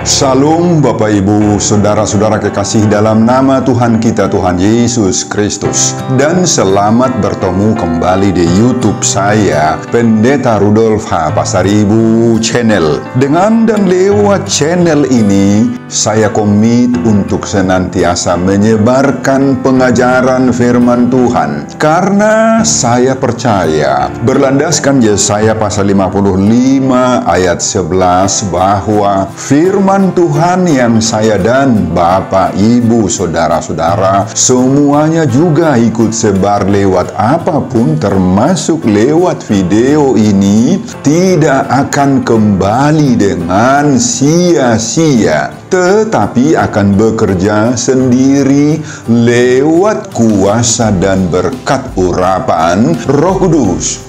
Salam Bapak Ibu, Saudara-saudara kekasih dalam nama Tuhan kita, Tuhan Yesus Kristus. Dan selamat bertemu kembali di YouTube saya, Pendeta Rudolf H. Pasaribu Channel. Dengan dan lewat channel ini, saya komit untuk senantiasa menyebarkan pengajaran firman Tuhan. Karena saya percaya, berlandaskan Yesaya pasal 55 ayat 11 bahwa firman Tuhan yang saya dan Bapak, Ibu, Saudara-saudara semuanya juga ikut sebar lewat apapun termasuk lewat video ini tidak akan kembali dengan sia-sia, tetapi akan bekerja sendiri lewat kuasa dan berkat urapan Roh Kudus.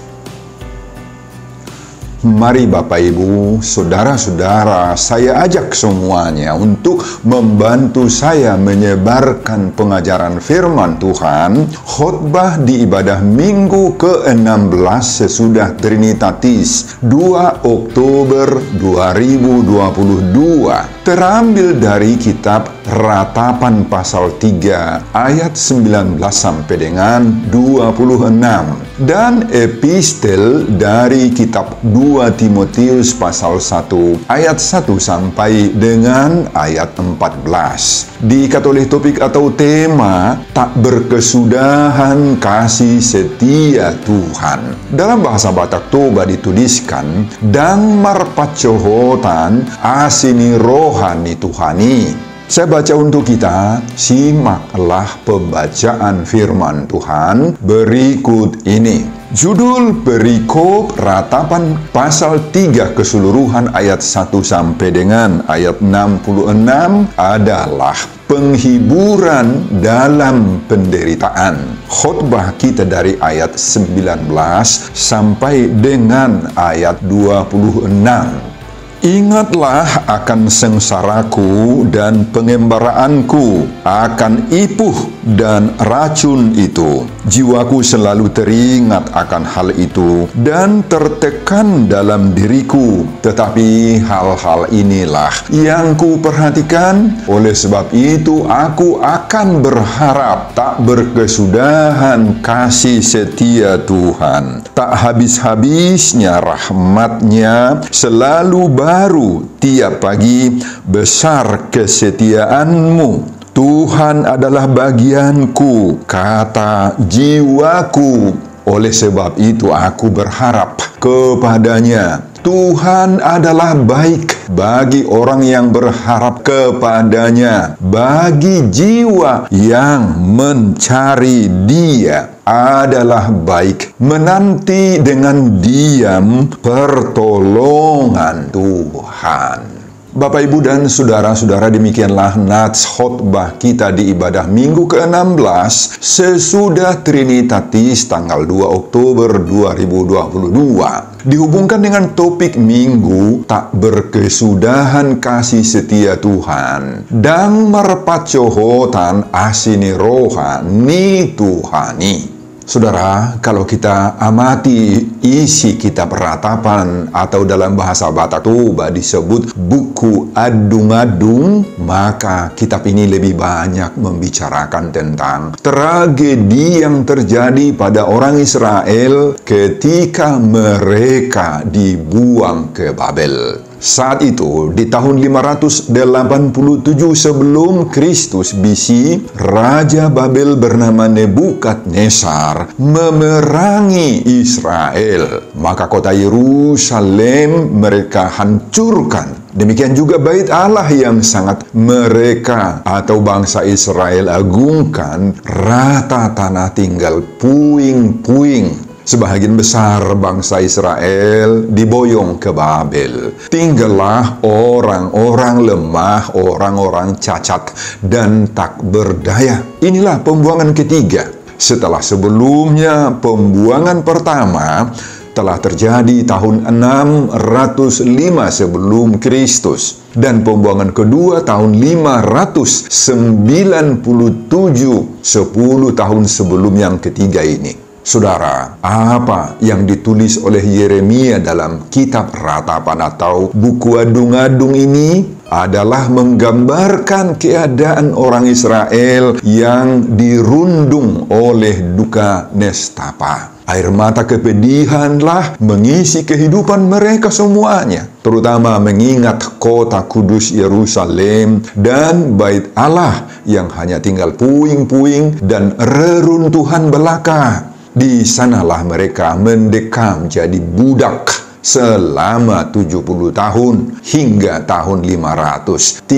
Mari Bapak Ibu, Saudara-saudara, saya ajak semuanya untuk membantu saya menyebarkan pengajaran firman Tuhan, khotbah di ibadah minggu ke-16 sesudah Trinitatis 2 Oktober 2022. Terambil dari kitab Ratapan pasal 3 ayat 19 sampai dengan 26. Dan epistel dari kitab 2 Timotius pasal 1 ayat 1 sampai dengan ayat 14. Diikat oleh topik atau tema tak berkesudahan kasih setia Tuhan. Dalam bahasa Batak Toba dituliskan dang marpacohotan asini rohani Tuhani. Saya baca untuk kita, simaklah pembacaan firman Tuhan berikut ini. Judul perikop Ratapan pasal 3 keseluruhan ayat 1 sampai dengan ayat 66 adalah penghiburan dalam penderitaan. Khotbah kita dari ayat 19 sampai dengan ayat 26. Ingatlah akan sengsaraku dan pengembaraanku, akan ipuh dan racun itu. Jiwaku selalu teringat akan hal itu dan tertekan dalam diriku. Tetapi hal-hal inilah yang kuperhatikan. Oleh sebab itu aku akan berharap tak berkesudahan kasih setia Tuhan. Tak habis-habisnya rahmat-Nya selalu baru tiap pagi, besar kesetiaan-Mu. Tuhan adalah bagianku, kata jiwaku. Oleh sebab itu aku berharap kepadanya. Tuhan adalah baik bagi orang yang berharap kepadanya, bagi jiwa yang mencari Dia adalah baik, menanti dengan diam pertolongan Tuhan. Bapak, Ibu, dan Saudara-saudara, demikianlah nats khotbah kita di ibadah minggu ke-16 sesudah Trinitatis tanggal 2 Oktober 2022. Dihubungkan dengan topik minggu tak berkesudahan kasih setia Tuhan. Dang marpacohotan asini roha ni Tuhani. Saudara, kalau kita amati isi kitab Ratapan atau dalam bahasa Batak Toba disebut buku Adung-Adung, maka kitab ini lebih banyak membicarakan tentang tragedi yang terjadi pada orang Israel ketika mereka dibuang ke Babel. Saat itu, di tahun 587 sebelum Kristus BC, Raja Babel bernama Nebukadnezar memerangi Israel. Maka kota Yerusalem mereka hancurkan. Demikian juga bait Allah yang sangat mereka atau bangsa Israel agungkan, rata tanah tinggal puing-puing. Sebahagian besar bangsa Israel diboyong ke Babel. Tinggallah orang-orang lemah, orang-orang cacat, dan tak berdaya. Inilah pembuangan ketiga. Setelah sebelumnya pembuangan pertama telah terjadi tahun 605 sebelum Kristus. Dan pembuangan kedua tahun 597, 10 tahun sebelum yang ketiga ini. Saudara, apa yang ditulis oleh Yeremia dalam kitab Ratapan atau buku Adung-Adung ini adalah menggambarkan keadaan orang Israel yang dirundung oleh duka nestapa. Air mata kepedihanlah mengisi kehidupan mereka semuanya, terutama mengingat kota kudus Yerusalem dan bait Allah yang hanya tinggal puing-puing dan reruntuhan belaka. Di sanalah mereka mendekam jadi budak selama 70 tahun hingga tahun 537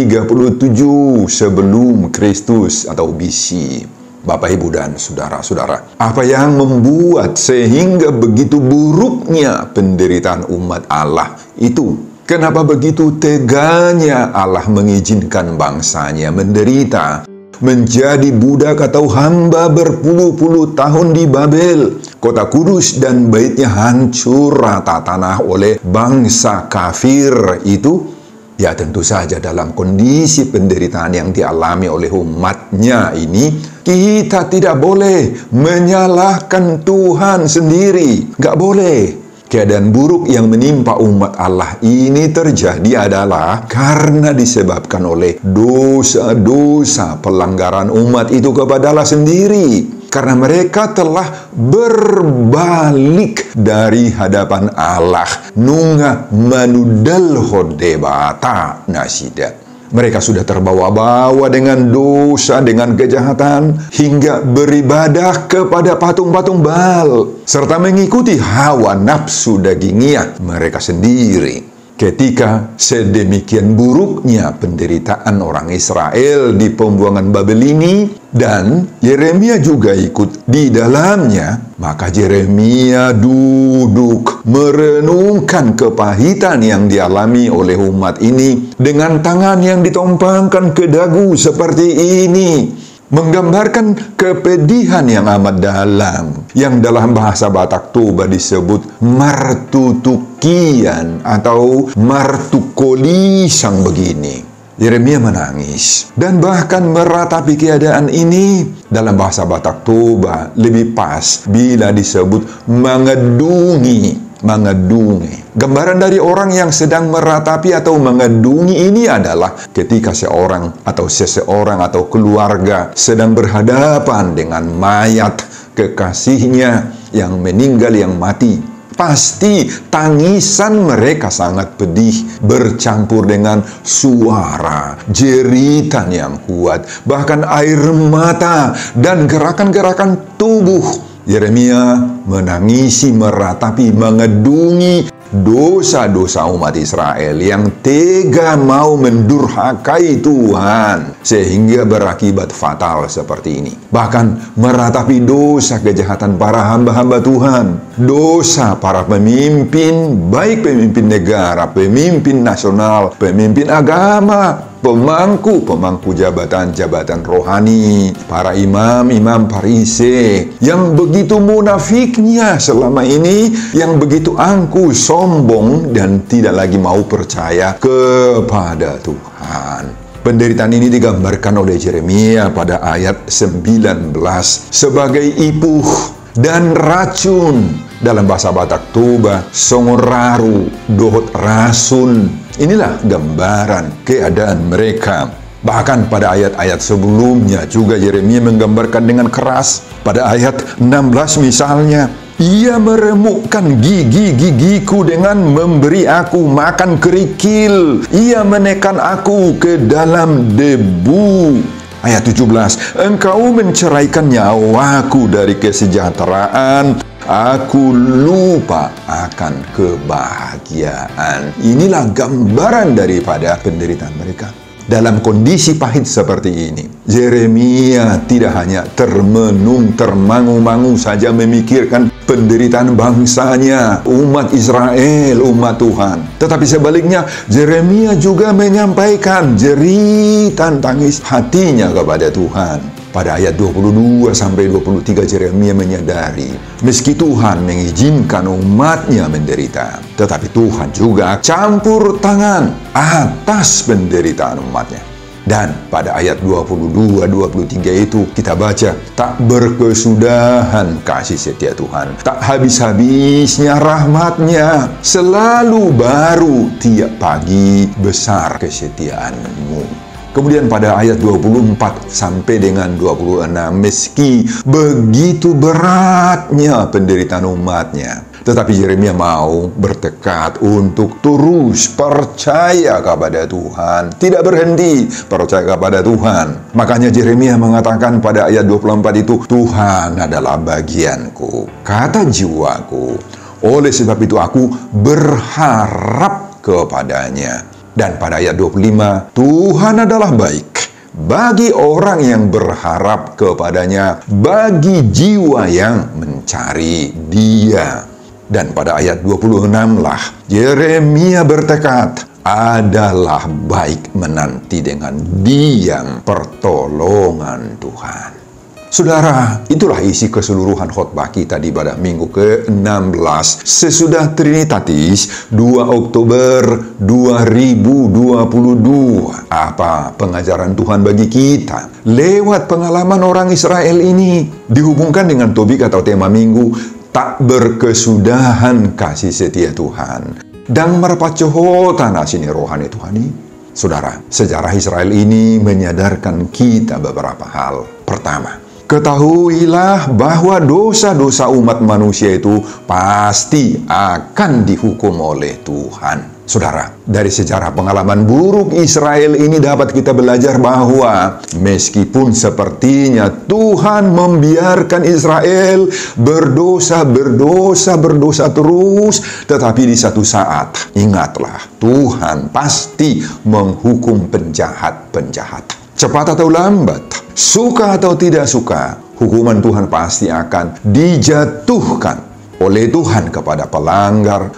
sebelum Kristus atau BC. Bapak, Ibu, dan saudara-saudara, apa yang membuat sehingga begitu buruknya penderitaan umat Allah itu? Kenapa begitu teganya Allah mengizinkan bangsanya menderita, menjadi budak atau hamba berpuluh-puluh tahun di Babel? Kota kudus dan baitnya hancur rata tanah oleh bangsa kafir itu. Ya, tentu saja dalam kondisi penderitaan yang dialami oleh umatnya ini, kita tidak boleh menyalahkan Tuhan sendiri. Nggak boleh. Keadaan buruk yang menimpa umat Allah ini terjadi adalah karena disebabkan oleh dosa-dosa pelanggaran umat itu kepada Allah sendiri. Karena mereka telah berbalik dari hadapan Allah. Nunga manudal hodebata nasida. Mereka sudah terbawa-bawa dengan dosa, dengan kejahatan, hingga beribadah kepada patung-patung Baal, serta mengikuti hawa nafsu dagingnya mereka sendiri. Ketika sedemikian buruknya penderitaan orang Israel di pembuangan Babel ini, dan Yeremia juga ikut di dalamnya, maka Yeremia duduk merenungkan kepahitan yang dialami oleh umat ini dengan tangan yang ditompangkan ke dagu seperti ini, menggambarkan kepedihan yang amat dalam, yang dalam bahasa Batak Toba disebut martutukian atau martukolisang begini. Yeremia menangis dan bahkan meratapi keadaan ini. Dalam bahasa Batak Toba lebih pas bila disebut mengedungi. Gambaran dari orang yang sedang meratapi atau mengedungi ini adalah ketika seseorang atau keluarga sedang berhadapan dengan mayat kekasihnya yang meninggal, yang mati. Pasti tangisan mereka sangat pedih, bercampur dengan suara jeritan yang kuat, bahkan air mata dan gerakan-gerakan tubuh. Yeremia menangisi, meratapi, mengedungi dosa-dosa umat Israel yang tega mau mendurhakai Tuhan sehingga berakibat fatal seperti ini. Bahkan meratapi dosa kejahatan para hamba-hamba Tuhan, dosa para pemimpin, baik pemimpin negara, pemimpin nasional, pemimpin agama, pemangku jabatan-jabatan rohani, para imam Parise yang begitu munafiknya selama ini, yang begitu angkuh, sombong, dan tidak lagi mau percaya kepada Tuhan. Penderitaan ini digambarkan oleh Yeremia pada ayat 19 sebagai ipuh dan racun. Dalam bahasa Batak Toba, songoraru, dohot rasun. Inilah gambaran keadaan mereka. Bahkan pada ayat-ayat sebelumnya juga Yeremia menggambarkan dengan keras. Pada ayat 16 misalnya, ia meremukkan gigi-gigiku dengan memberi aku makan kerikil. Ia menekan aku ke dalam debu. Ayat 17, engkau menceraikan nyawaku dari kesejahteraan. Aku lupa akan kebahagiaan. Inilah gambaran daripada penderitaan mereka. Dalam kondisi pahit seperti ini, Yeremia tidak hanya termangu-mangu saja memikirkan penderitaan bangsanya, umat Israel, umat Tuhan. Tetapi sebaliknya, Yeremia juga menyampaikan jeritan tangis hatinya kepada Tuhan. Pada ayat 22-23 Yeremia menyadari, meski Tuhan mengizinkan umatnya menderita, tetapi Tuhan juga campur tangan atas penderitaan umatnya. Dan pada ayat 22-23 itu kita baca, tak berkesudahan kasih setia Tuhan, tak habis-habisnya rahmat-Nya, selalu baru tiap pagi, besar kesetiaan-Mu. Kemudian pada ayat 24 sampai dengan 26, meski begitu beratnya penderitaan umat-Nya, tetapi Yeremia mau bertekad untuk terus percaya kepada Tuhan, tidak berhenti percaya kepada Tuhan. Makanya Yeremia mengatakan pada ayat 24 itu, Tuhan adalah bagianku, kata jiwaku, oleh sebab itu aku berharap kepadanya. Dan pada ayat 25, Tuhan adalah baik bagi orang yang berharap kepadanya, bagi jiwa yang mencari Dia. Dan pada ayat 26 lah, Yeremia bertekad, adalah baik menanti dengan diam pertolongan Tuhan. Saudara, itulah isi keseluruhan khotbah kita di pada minggu ke-16 sesudah Trinitatis 2 Oktober 2022. Apa pengajaran Tuhan bagi kita lewat pengalaman orang Israel ini dihubungkan dengan topik atau tema minggu, tak berkesudahan kasih setia Tuhan dan merpacohotan asini rohani Tuhan ini. Saudara, sejarah Israel ini menyadarkan kita beberapa hal. Pertama, ketahuilah bahwa dosa-dosa umat manusia itu pasti akan dihukum oleh Tuhan. Saudara, dari sejarah pengalaman buruk Israel ini dapat kita belajar bahwa meskipun sepertinya Tuhan membiarkan Israel berdosa terus, tetapi di satu saat, ingatlah, Tuhan pasti menghukum penjahat-penjahat. Cepat atau lambat, suka atau tidak suka, hukuman Tuhan pasti akan dijatuhkan oleh Tuhan kepada pelanggar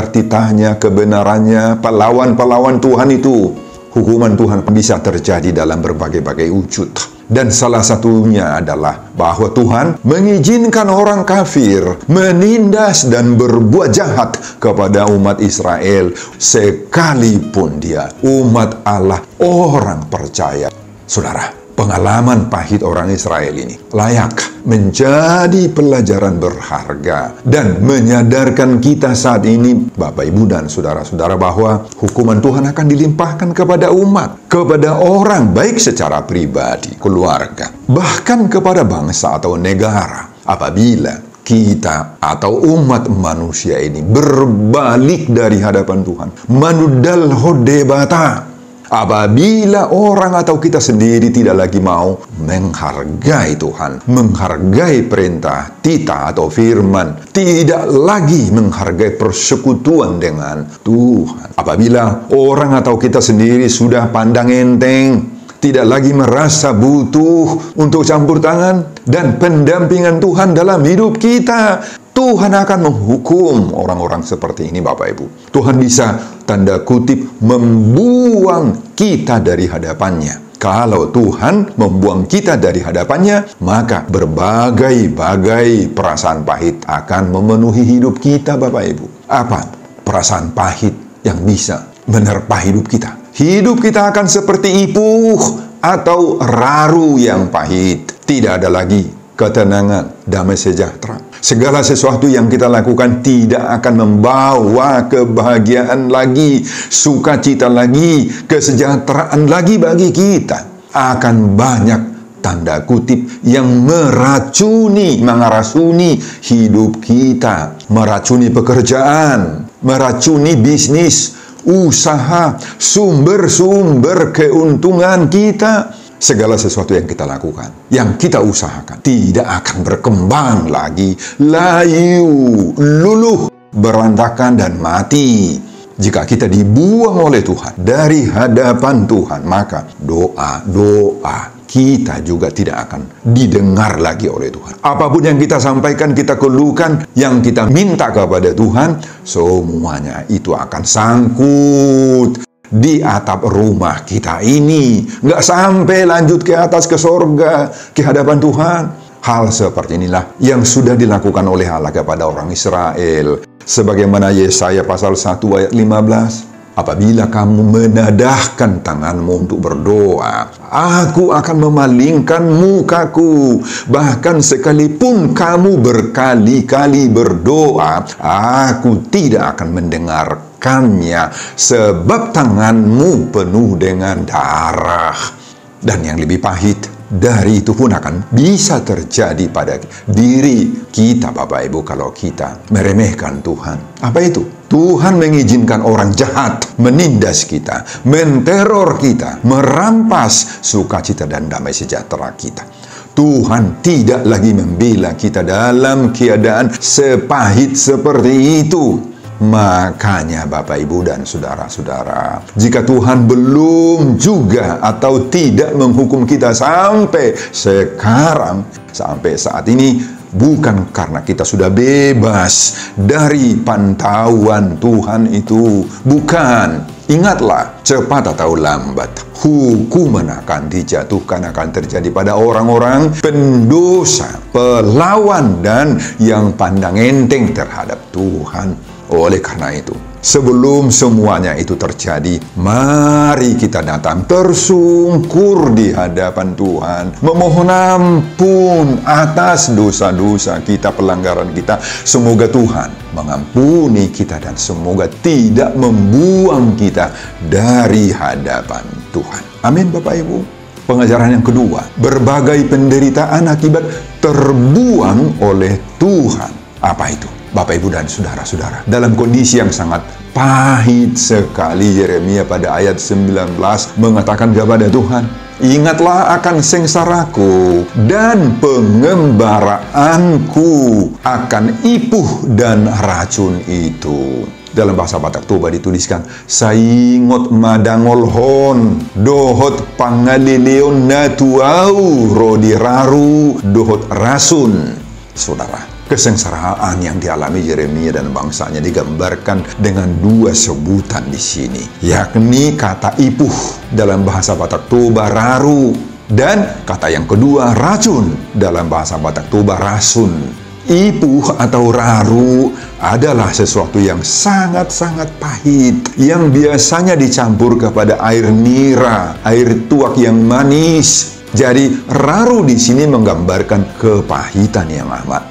titahnya, kebenarannya, pelawan-pelawan Tuhan itu. Hukuman Tuhan bisa terjadi dalam berbagai-bagai wujud. Dan salah satunya adalah bahwa Tuhan mengizinkan orang kafir menindas dan berbuat jahat kepada umat Israel, sekalipun dia umat Allah, orang percaya. Saudara, pengalaman pahit orang Israel ini layak menjadi pelajaran berharga dan menyadarkan kita saat ini, Bapak, Ibu, dan saudara-saudara, bahwa hukuman Tuhan akan dilimpahkan kepada umat, kepada orang, baik secara pribadi, keluarga, bahkan kepada bangsa atau negara, apabila kita atau umat manusia ini berbalik dari hadapan Tuhan. Manudal hodebata. Apabila orang atau kita sendiri tidak lagi mau menghargai Tuhan, menghargai perintah, titah atau firman, tidak lagi menghargai persekutuan dengan Tuhan. Apabila orang atau kita sendiri sudah pandang enteng, tidak lagi merasa butuh untuk campur tangan dan pendampingan Tuhan dalam hidup kita, Tuhan akan menghukum orang-orang seperti ini, Bapak Ibu. Tuhan bisa, tanda kutip, membuang kita dari hadapannya. Kalau Tuhan membuang kita dari hadapannya, maka berbagai-bagai perasaan pahit akan memenuhi hidup kita, Bapak Ibu. Apa perasaan pahit yang bisa menerpa hidup kita? Hidup kita akan seperti ipuh atau raru yang pahit. Tidak ada lagi ketenangan, damai sejahtera. Segala sesuatu yang kita lakukan tidak akan membawa kebahagiaan lagi, sukacita lagi, kesejahteraan lagi bagi kita. Akan banyak tanda kutip yang meracuni, mengarasuni hidup kita, meracuni pekerjaan, meracuni bisnis, usaha, sumber-sumber keuntungan kita. Segala sesuatu yang kita lakukan, yang kita usahakan, tidak akan berkembang lagi, layu, luluh, berantakan dan mati. Jika kita dibuang oleh Tuhan dari hadapan Tuhan, maka doa-doa kita juga tidak akan didengar lagi oleh Tuhan. Apapun yang kita sampaikan, kita keluhkan, yang kita minta kepada Tuhan, semuanya itu akan sangkut di atap rumah kita ini, nggak sampai lanjut ke atas ke sorga, ke hadapan Tuhan. Hal seperti inilah yang sudah dilakukan oleh Allah kepada orang Israel. Sebagaimana Yesaya pasal 1 ayat 15. apabila kamu menadahkan tanganmu untuk berdoa, aku akan memalingkan mukaku. Bahkan sekalipun kamu berkali-kali berdoa, aku tidak akan mendengarkannya, sebab tanganmu penuh dengan darah. Dan yang lebih pahit dari itu pun akan bisa terjadi pada diri kita, Bapak Ibu, kalau kita meremehkan Tuhan. Apa itu? Tuhan mengizinkan orang jahat menindas kita, menteror kita, merampas sukacita dan damai sejahtera kita. Tuhan tidak lagi membela kita dalam keadaan sepahit seperti itu. Makanya Bapak, Ibu, dan saudara-saudara, jika Tuhan belum juga atau tidak menghukum kita sampai sekarang, sampai saat ini, bukan karena kita sudah bebas dari pantauan Tuhan itu. Bukan. Ingatlah, cepat atau lambat, hukuman akan dijatuhkan, akan terjadi pada orang-orang pendosa, pelawan, dan yang pandang enteng terhadap Tuhan. Oleh karena itu, sebelum semuanya itu terjadi, mari kita datang tersungkur di hadapan Tuhan, memohon ampun atas dosa-dosa kita, pelanggaran kita. Semoga Tuhan mengampuni kita dan semoga tidak membuang kita dari hadapan Tuhan. Amin, Bapak Ibu. Pengajaran yang kedua, berbagai penderitaan akibat terbuang oleh Tuhan. Apa itu? Bapak, Ibu, dan saudara-saudara, dalam kondisi yang sangat pahit sekali, Yeremia pada ayat 19 mengatakan kepada Tuhan, ingatlah akan sengsaraku dan pengembaraanku, akan ipuh dan racun itu. Dalam bahasa Batak Toba dituliskan, saingot madangolhon dohot pangaleleon natuau rodiraru dohot rasun. Saudara, kesengsaraan yang dialami Yeremia dan bangsanya digambarkan dengan dua sebutan di sini, yakni kata ipuh dalam bahasa Batak Toba raru, dan kata yang kedua racun dalam bahasa Batak Toba rasun. Ipuh atau raru adalah sesuatu yang sangat-sangat pahit, yang biasanya dicampur kepada air nira, air tuak yang manis. Jadi raru di sini menggambarkan kepahitan yang amat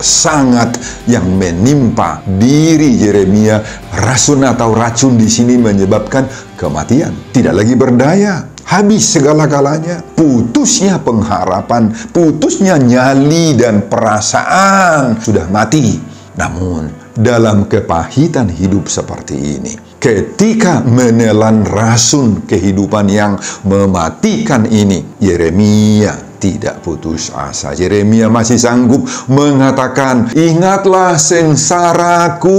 sangat yang menimpa diri Yeremia. Rasun atau racun di sini menyebabkan kematian, tidak lagi berdaya, habis segala-galanya, putusnya pengharapan, putusnya nyali dan perasaan, sudah mati. Namun dalam kepahitan hidup seperti ini, ketika menelan rasun kehidupan yang mematikan ini, Yeremia tidak putus asa. Yeremia masih sanggup mengatakan, ingatlah sengsaraku,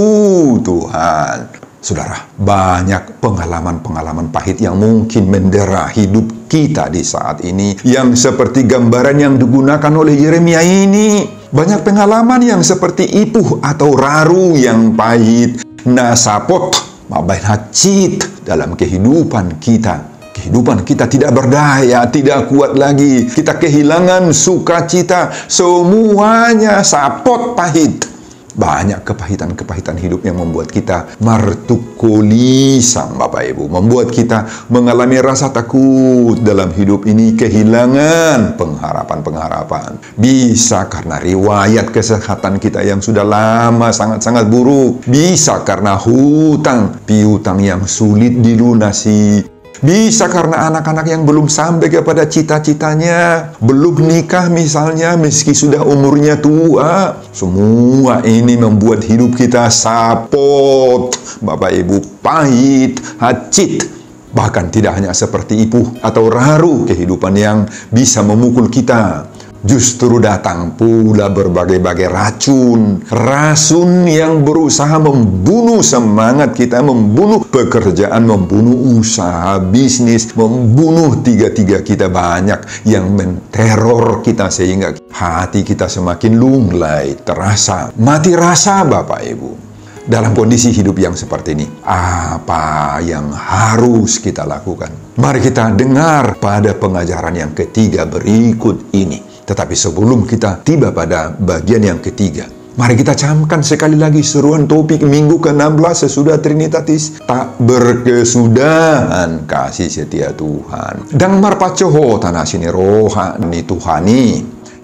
Tuhan. Saudara, banyak pengalaman-pengalaman pahit yang mungkin mendera hidup kita di saat ini, yang seperti gambaran yang digunakan oleh Yeremia ini. Banyak pengalaman yang seperti ipuh atau raru yang pahit, nasapot, mabain hacit dalam kehidupan kita. Kehidupan kita tidak berdaya, tidak kuat lagi. Kita kehilangan sukacita, semuanya sapot pahit. Banyak kepahitan-kepahitan hidup yang membuat kita martukulisang, Bapak Ibu. Membuat kita mengalami rasa takut dalam hidup ini, kehilangan pengharapan-pengharapan. Bisa karena riwayat kesehatan kita yang sudah lama sangat-sangat buruk. Bisa karena hutang, piutang yang sulit dilunasi. Bisa karena anak-anak yang belum sampai kepada cita-citanya, belum nikah misalnya, meski sudah umurnya tua. Semua ini membuat hidup kita sapot, Bapak Ibu, pahit, hacit. Bahkan tidak hanya seperti ipuh atau raru kehidupan yang bisa memukul kita. Justru datang pula berbagai-bagai racun, rasun yang berusaha membunuh semangat kita, membunuh pekerjaan, membunuh usaha, bisnis, membunuh tiga-tiga kita. Banyak yang menteror kita sehingga hati kita semakin lunglai, terasa mati rasa, Bapak Ibu. Dalam kondisi hidup yang seperti ini, apa yang harus kita lakukan? Mari kita dengar pada pengajaran yang ketiga berikut ini. Tetapi sebelum kita tiba pada bagian yang ketiga, Mari kita camkan sekali lagi seruan topik minggu ke-16 sesudah Trinitatis. Tak berkesudahan kasih setia Tuhan. Dang marpacoho tanah sini rohani Tuhani.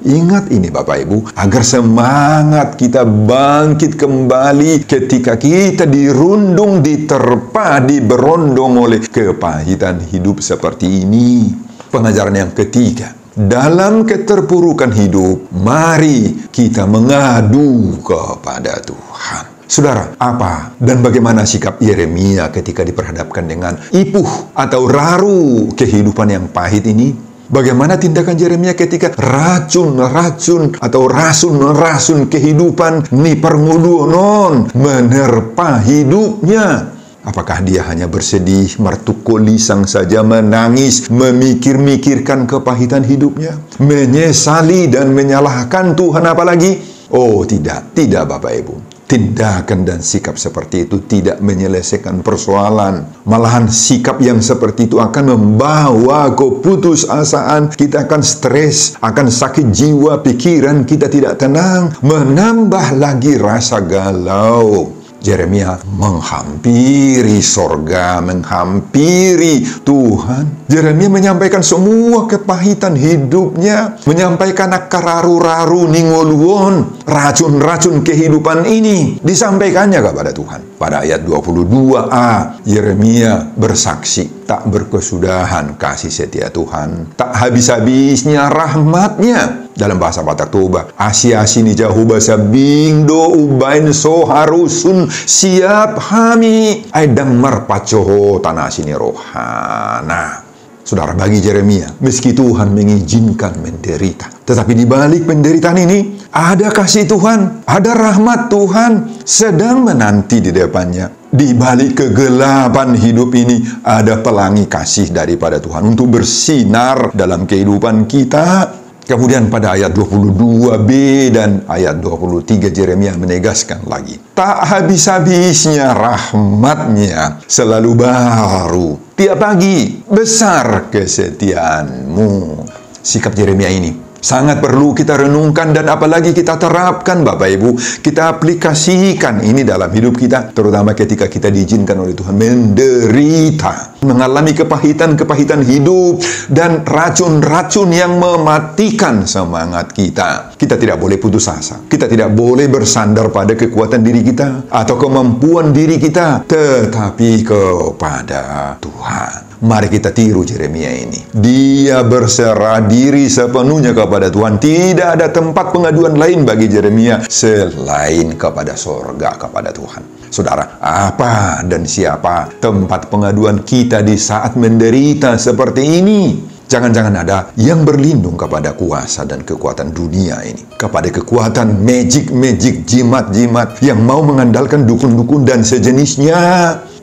Ingat ini Bapak Ibu, agar semangat kita bangkit kembali ketika kita dirundung, diterpa, diberondong oleh kepahitan hidup seperti ini. Pengajaran yang ketiga. Dalam keterpurukan hidup, mari kita mengadu kepada Tuhan. Saudara, apa dan bagaimana sikap Yeremia ketika diperhadapkan dengan ipuh atau raru kehidupan yang pahit ini? Bagaimana tindakan Yeremia ketika racun atau rasun kehidupan ni permuduonon menerpa hidupnya? Apakah dia hanya bersedih, mertukul lisang saja, menangis, memikirkan kepahitan hidupnya, menyesali dan menyalahkan Tuhan apalagi? Oh tidak Bapak Ibu. Tindakan dan sikap seperti itu tidak menyelesaikan persoalan. Malahan sikap yang seperti itu akan membawa keputusasaan. Kita akan stres, akan sakit jiwa, pikiran kita tidak tenang, menambah lagi rasa galau. Yeremia menghampiri sorga, menghampiri Tuhan. Yeremia menyampaikan semua kepahitan hidupnya, menyampaikan akararu-raru ningoluon, racun-racun kehidupan ini, disampaikannya kepada Tuhan. Pada ayat 22a, Yeremia bersaksi, tak berkesudahan kasih setia Tuhan, tak habis-habisnya rahmatnya. Dalam bahasa Batak Toba, asi-asi ni jauh bahasa bingdo ubain so harusun siap hami aidang marpacoho tanah sini rohana. Saudara, bagi Yeremia, meski Tuhan mengizinkan menderita, tetapi di balik penderitaan ini ada kasih Tuhan, ada rahmat Tuhan sedang menanti di depannya. Di balik kegelapan hidup ini ada pelangi kasih daripada Tuhan untuk bersinar dalam kehidupan kita. Kemudian pada ayat 22b dan ayat 23 Yeremia menegaskan lagi, tak habis-habisnya rahmatnya, selalu baru tiap pagi, besar kesetiaanmu. Sikap Yeremia ini sangat perlu kita renungkan dan apalagi kita terapkan Bapak Ibu. Kita aplikasikan ini dalam hidup kita, terutama ketika kita diizinkan oleh Tuhan menderita, mengalami kepahitan hidup dan racun-racun yang mematikan semangat kita. Kita tidak boleh putus asa. Kita tidak boleh bersandar pada kekuatan diri kita atau kemampuan diri kita, tetapi kepada Tuhan. Mari kita tiru Yeremia ini. Dia berserah diri sepenuhnya kepada Tuhan. Tidak ada tempat pengaduan lain bagi Yeremia selain kepada sorga, kepada Tuhan. Saudara, apa dan siapa tempat pengaduan kita di saat menderita seperti ini? Jangan-jangan ada yang berlindung kepada kuasa dan kekuatan dunia ini, kepada kekuatan magic, jimat-jimat yang mau mengandalkan dukun-dukun dan sejenisnya,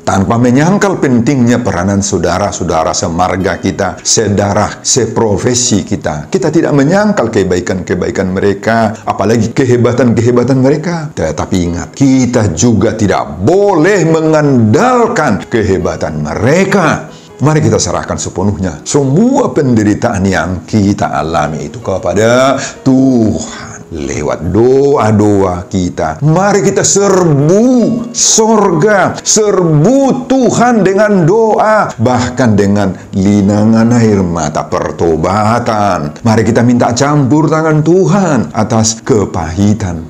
tanpa menyangkal pentingnya peranan saudara-saudara semarga kita, sedarah, seprofesi kita. Kita tidak menyangkal kebaikan-kebaikan mereka, apalagi kehebatan-kehebatan mereka. Tetapi ingat, kita juga tidak boleh mengandalkan kehebatan mereka. Mari kita serahkan sepenuhnya semua penderitaan yang kita alami itu kepada Tuhan. Lewat doa-doa kita, mari kita serbu sorga, serbu Tuhan dengan doa, bahkan dengan linangan air mata pertobatan. Mari kita minta campur tangan Tuhan atas kepahitan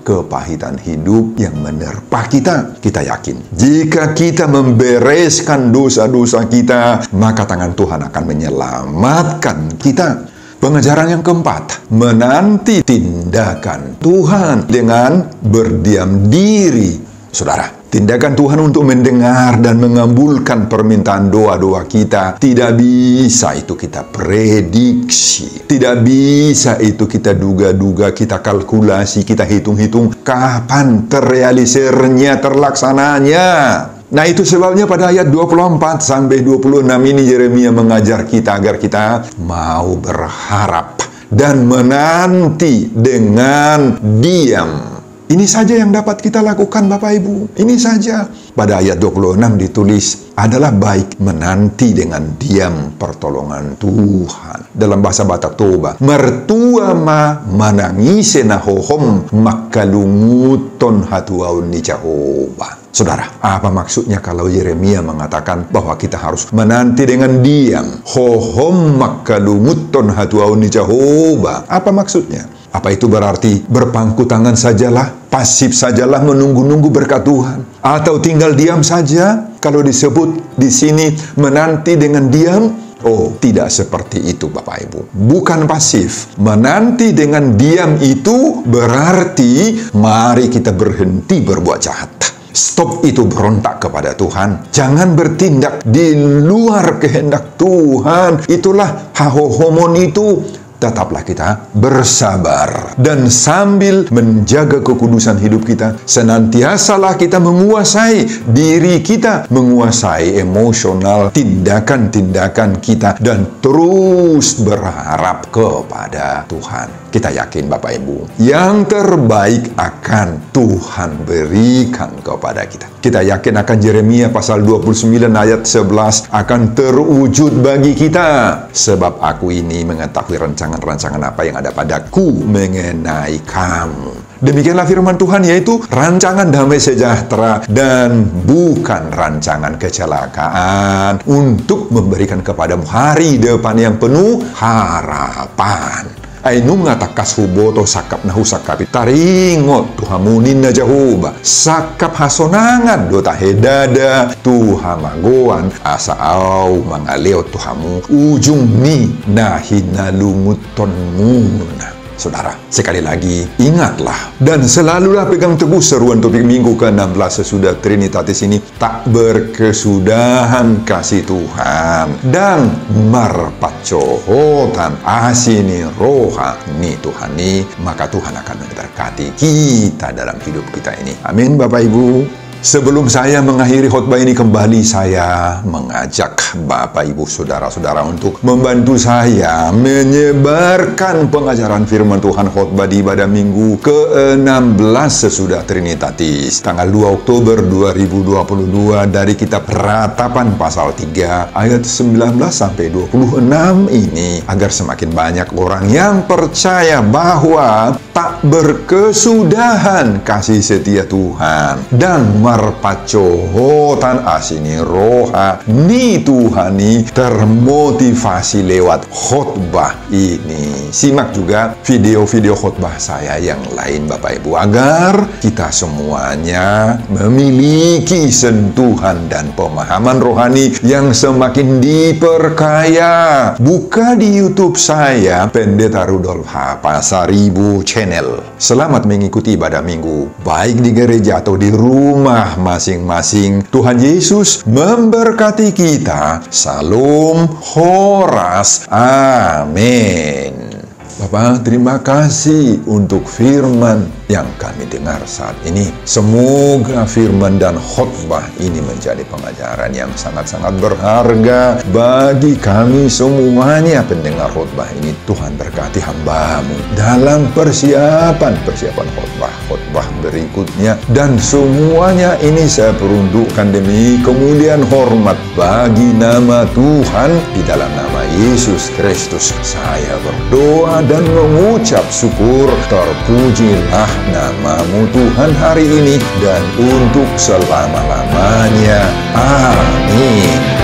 hidup yang menerpa kita. Kita yakin, jika kita membereskan dosa-dosa kita, maka tangan Tuhan akan menyelamatkan kita. Pengajaran yang keempat, menanti tindakan Tuhan dengan berdiam diri. Saudara, tindakan Tuhan untuk mendengar dan mengabulkan permintaan doa-doa kita, tidak bisa itu kita prediksi. Tidak bisa itu kita duga-duga, kita kalkulasi, kita hitung-hitung kapan terrealisirnya, terlaksananya. Nah, itu sebabnya pada ayat 24 sampai 26 ini Yeremia mengajar kita agar kita mau berharap dan menanti dengan diam. Ini saja yang dapat kita lakukan Bapak Ibu. Ini saja. Pada ayat 26 ditulis, adalah baik menanti dengan diam pertolongan Tuhan. Dalam bahasa Batak Toba, mertua ma manangise na hohom makalunguton hatuaun ni Jehovah. Saudara, apa maksudnya kalau Yeremia mengatakan bahwa kita harus menanti dengan diam? Hohom makalunguton hatuaun ni Jehovah. Apa maksudnya? Apa itu berarti berpangku tangan sajalah, pasif sajalah menunggu-nunggu berkat Tuhan? Atau tinggal diam saja? Kalau disebut di sini menanti dengan diam, oh, tidak seperti itu Bapak Ibu. Bukan pasif. Menanti dengan diam itu berarti mari kita berhenti berbuat jahat. Stop itu berontak kepada Tuhan. Jangan bertindak di luar kehendak Tuhan. Itulah hahohomon itu. Tetaplah kita bersabar. Dan sambil menjaga kekudusan hidup kita, senantiasalah kita menguasai diri kita, menguasai emosional tindakan-tindakan kita, dan terus berharap kepada Tuhan. Kita yakin Bapak Ibu, yang terbaik akan Tuhan berikan kepada kita. Kita yakin akan Yeremia pasal 29 ayat 11 akan terwujud bagi kita. Sebab aku ini mengetahui rancangan apa yang ada padaku mengenai kamu. Demikianlah firman Tuhan, yaitu rancangan damai sejahtera dan bukan rancangan kecelakaan, untuk memberikan kepadamu hari depan yang penuh harapan. Ainung ngatakas huboto sakap nahu sakapi taringot tuhamunin na Jehovah sakap hasonangan dota hedada tuhamagoan asa au mangaleo tuhamu ujung ni nahinalunguton muna. Saudara, sekali lagi, ingatlah dan selalulah pegang teguh seruan topik minggu ke-16 sesudah Trinitatis ini. Tak berkesudahan kasih Tuhan dan marpacohotan asini roha ni Tuhan ni, maka Tuhan akan memberkati kita dalam hidup kita ini. Amin Bapak Ibu. Sebelum saya mengakhiri khotbah ini, kembali saya mengajak Bapak Ibu Saudara-saudara untuk membantu saya menyebarkan pengajaran firman Tuhan khotbah di ibadah minggu ke-16 sesudah Trinitatis tanggal 2 Oktober 2022 dari kitab Ratapan pasal 3 ayat 19 sampai 26 ini, agar semakin banyak orang yang percaya bahwa tak berkesudahan kasih setia Tuhan dan marpacohotan asini roha ni Tuhani termotivasi lewat khotbah ini. Simak juga video-video khotbah saya yang lain Bapak Ibu, agar kita semuanya memiliki sentuhan dan pemahaman rohani yang semakin diperkaya. Buka di YouTube saya, Pendeta Rudolf H. Pasaribu Channel. Selamat mengikuti ibadah minggu, baik di gereja atau di rumah masing-masing. Tuhan Yesus memberkati kita. Salam Horas. Amin. Bapak, terima kasih untuk firman yang kami dengar saat ini. Semoga firman dan khotbah ini menjadi pengajaran yang sangat-sangat berharga bagi kami semuanya pendengar khotbah ini. Tuhan berkati hamba-Mu dalam persiapan khotbah berikutnya, dan semuanya ini saya peruntukkan demi kemuliaan hormat bagi nama Tuhan. Di dalam nama Yesus Kristus saya berdoa dan mengucap syukur. Terpujilah nama-Mu Tuhan hari ini dan untuk selama-lamanya. Amin.